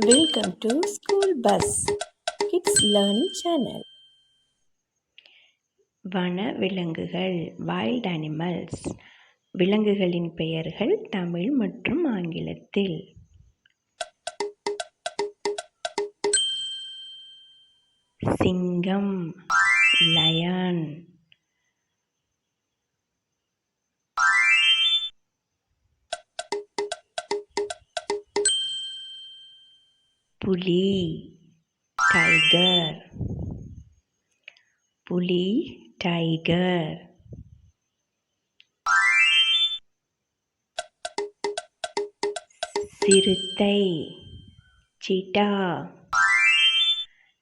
Welcome to School Bus Kids Learning Channel. வன விலங்குகள் wild animals. விலங்குகளின் பெயர்கள் தமிழ் மற்றும் ஆங்கிலத்தில். சிங்கம், லயன். புலி, டைகர். புலி, டைகர். சிறுத்தை, சீட்டா.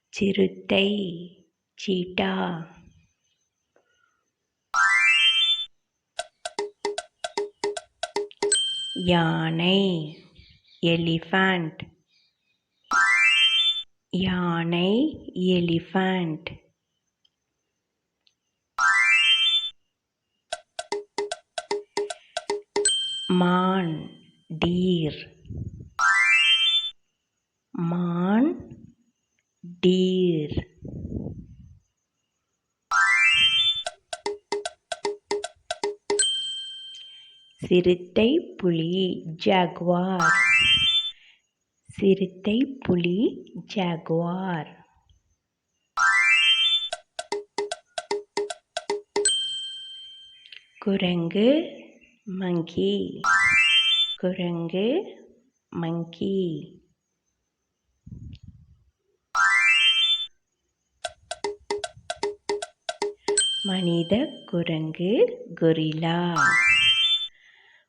சிறுத்தை, சீட்டா. யானை, எலிஃபண்ட். யானை, எலிஃபண்ட். மான், டீர். மான், டீர். சிறுத்தை, புலி, ஜாகுவார். சிறுத்தை, புலி, ஜாகுவார். குரங்கு, மங்கி. குரங்கு, மங்கி. மனித குரங்கு, கொரில்லா.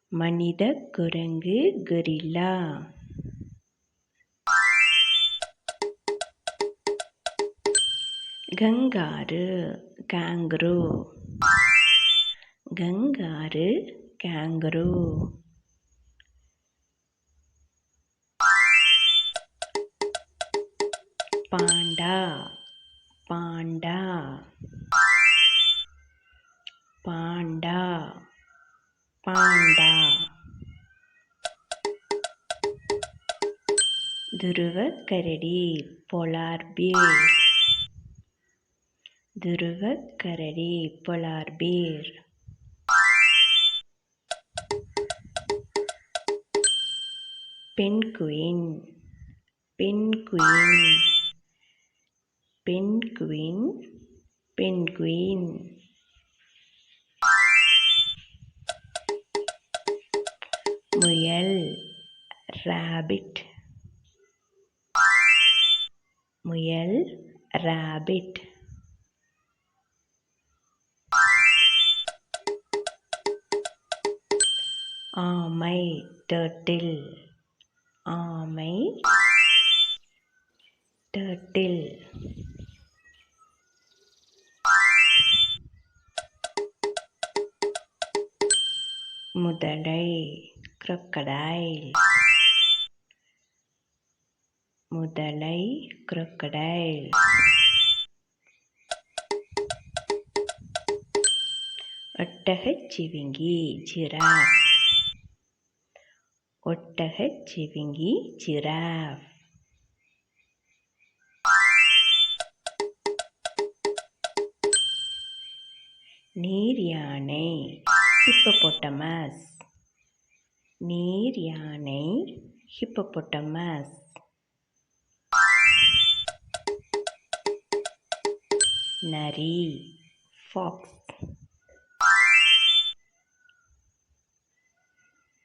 மனித குரங்கு, gorilla. Kangaroo, kangaroo. Kangaroo, kangaroo. Panda, panda. Panda, panda. துருவக்கரடி, போலார் பேர். துருவக்கரடி, polar bear. Penguin, penguin. Penguin, penguin. முயல், ராபிட். முயல், ராபிட். ஆமை, டர்ட்டில். ஆமை, டர்ட்டில். முதலை, crocodile. முதலை, crocodile. ஒட்டகச்சிவிங்கி, ஜிராஃப். ஒட்டகச்சிவிங்கி, ஜிராஃப். நீர் யானை, ஹிப்போபொட்டமஸ். நீர் யானை, ஹிப்போபொட்டமஸ். நரி, ஃபாக்ஸ்.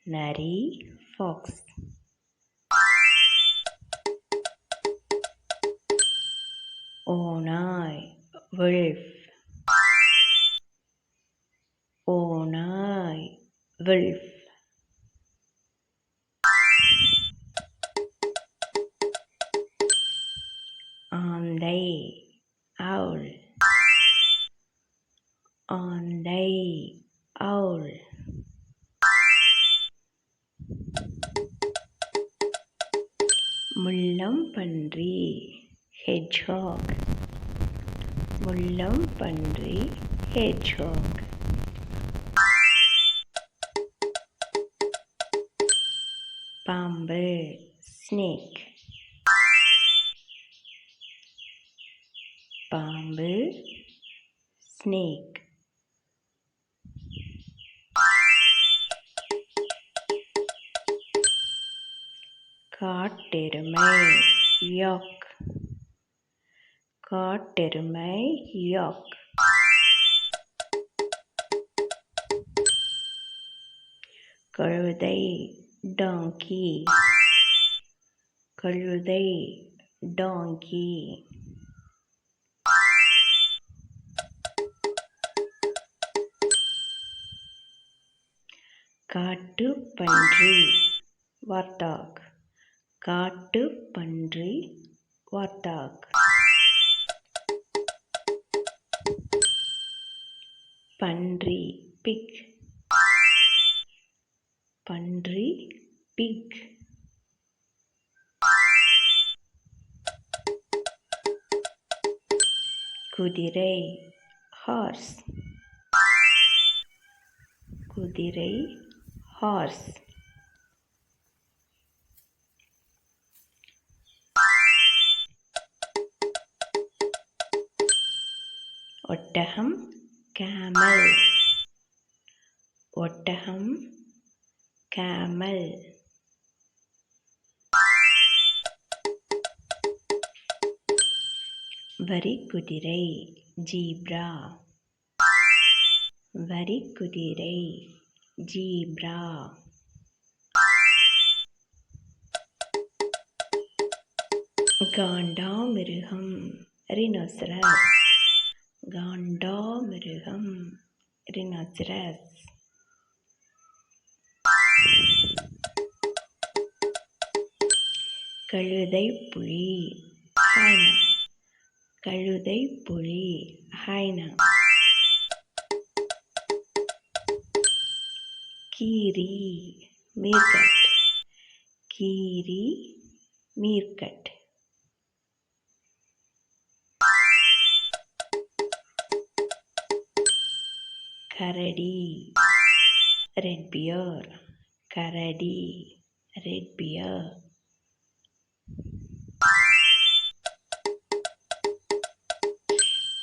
நரி, ஃபாக்ஸ். ஓநாய், wolf. ஓநாய், wolf. ஆந்தை, owl. ஆந்தை, owl. முள்ளம்பன்றி, hedgehog. முள்ளம்பன்றி, hedgehog. பாம்பு, snake. பாம்பு snake. காட்டெருமை yak. காட்டெருமை yak. கழுதை donkey. கழுதை donkey. காட்டுப்பன்றி warthog. காட்டுப்பன்றி warthog. பன்றி pig. பன்றி pig. குதிரை horse. குதிரை horse. ஒட்டகம் camel. ஒட்டகம் camel. வரிக்குதிரை zebra. வரிக்குதிரை zebra. காண்டாமிருகம் rhinoceros. காண்டாமிருகம் rhinoceros. கழுதைப்புலி hyena. கழுதைப்புலி hyena. கீரி meerkat. கீரி meerkat. கரடி red bear. கரடி red bear.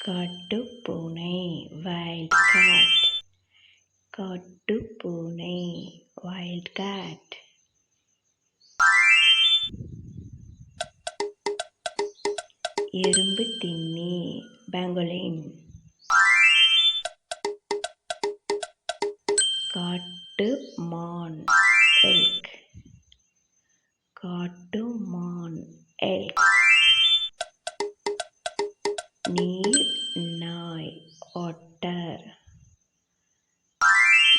காட்டுப்பூனை wild cat. காட்டுப்பூனை wild cat. எறும்புத்தின்னி pangolin. காட்டுமான் elk. காட்டுமான் elk. நீர் நாய் otter.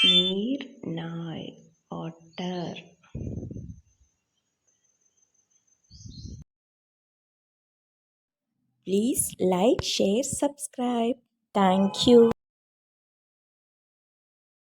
நீர் நாய் otter. Please like, share, subscribe. Thank you.